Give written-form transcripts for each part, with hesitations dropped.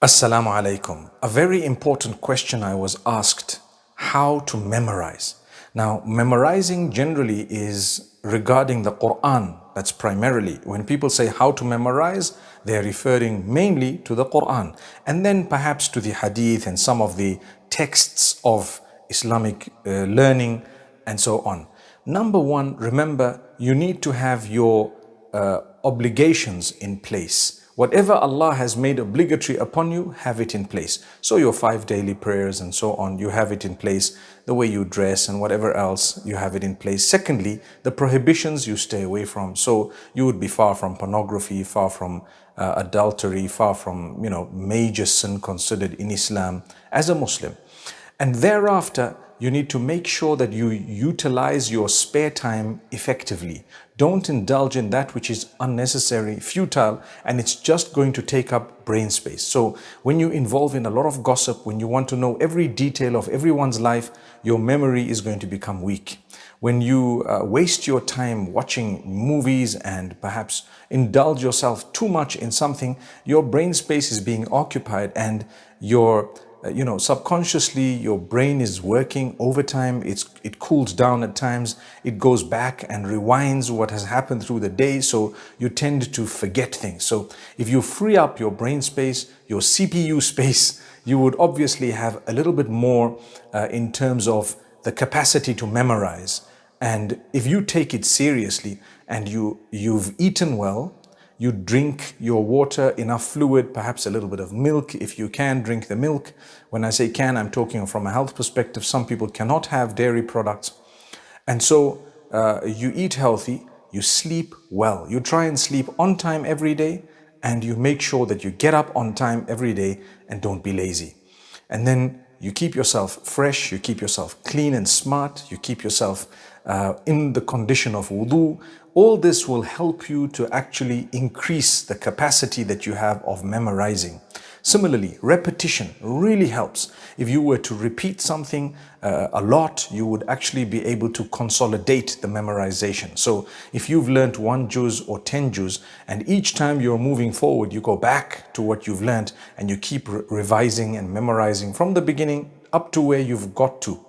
Assalamu alaikum. A very important question I was asked: how to memorize. Now, memorizing generally is regarding the Quran. That's primarily. When people say how to memorize, they're referring mainly to the Quran and then perhaps to the Hadith and some of the texts of Islamic learning and so on. Number one, remember, you need to have your obligations in place. Whatever Allah has made obligatory upon you, have it in place. So your 5 daily prayers and so on, you have it in place. The way you dress and whatever else, you have it in place. Secondly, the prohibitions you stay away from. So you would be far from pornography, far from adultery, far from, major sin considered in Islam as a Muslim. And thereafter, you need to make sure that you utilize your spare time effectively. Don't indulge in that which is unnecessary, futile, and it's just going to take up brain space. So when you involve in a lot of gossip, when you want to know every detail of everyone's life, your memory is going to become weak. When you waste your time watching movies and perhaps indulge yourself too much in something, your brain space is being occupied and your subconsciously your brain is working overtime. It cools down at times. It goes back and rewinds what has happened through the day. So you tend to forget things. So if you free up your brain space, your CPU space, you would obviously have a little bit more in terms of the capacity to memorize. And if you take it seriously and you've eaten well, you drink your water, enough fluid, perhaps a little bit of milk. If you can, drink the milk. When I say can, I'm talking from a health perspective. Some people cannot have dairy products. And so you eat healthy, you sleep well. You try and sleep on time every day, and you make sure that you get up on time every day and don't be lazy. And then you keep yourself fresh, you keep yourself clean and smart, you keep yourself in the condition of wudu. All this will help you to actually increase the capacity that you have of memorizing. Similarly, repetition really helps. If you were to repeat something a lot, you would actually be able to consolidate the memorization. So if you've learned 1 juz or 10 juz, and each time you're moving forward, you go back to what you've learned and you keep revising and memorizing from the beginning up to where you've got to,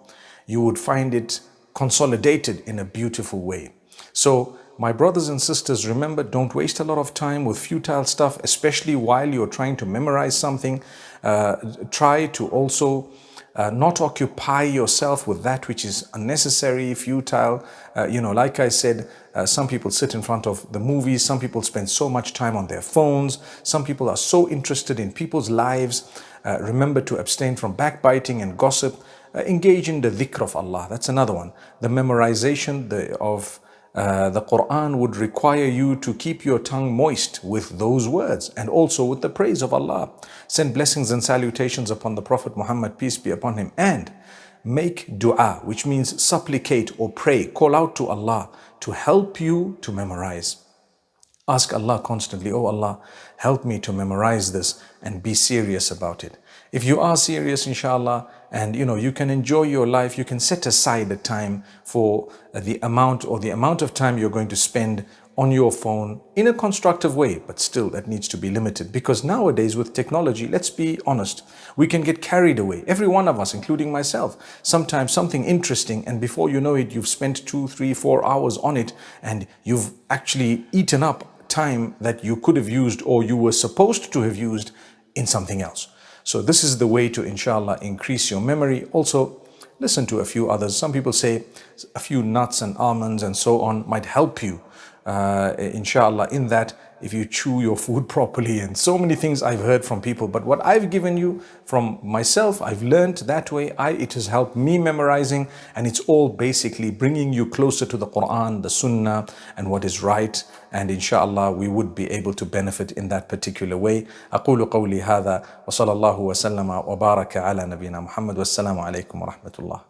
you would find it consolidated in a beautiful way. So my brothers and sisters, remember, don't waste a lot of time with futile stuff, especially while you're trying to memorize something. Try to also not occupy yourself with that which is unnecessary, futile. Like I said, some people sit in front of the movies. Some people spend so much time on their phones. Some people are so interested in people's lives. Remember to abstain from backbiting and gossip. Engage in the dhikr of Allah. That's another one. The memorization of the Quran would require you to keep your tongue moist with those words and also with the praise of Allah. Send blessings and salutations upon the Prophet Muhammad, peace be upon him, and make dua, which means supplicate or pray, call out to Allah to help you to memorize. Ask Allah constantly, oh Allah, help me to memorize this and be serious about it. If you are serious, inshallah, and you can enjoy your life, you can set aside a time for the amount of time you're going to spend on your phone in a constructive way, but still that needs to be limited, because nowadays with technology, let's be honest, we can get carried away. Every one of us, including myself, sometimes something interesting, and before you know it, you've spent 2, 3, 4 hours on it, and you've actually eaten up time that you could have used or you were supposed to have used in something else. So this is the way to, inshallah, increase your memory. Also, listen to a few others. Some people say a few nuts and almonds and so on might help you, inshallah, in that if you chew your food properly, and so many things I've heard from people. But what I've given you from myself, I've learned that way. It has helped me memorizing, and it's all basically bringing you closer to the Quran, the Sunnah, and what is right. And inshallah, we would be able to benefit in that particular way. أقول قولي هذا وصلى الله وسلم وبارك على نبينا محمد والسلام عليكم ورحمة الله.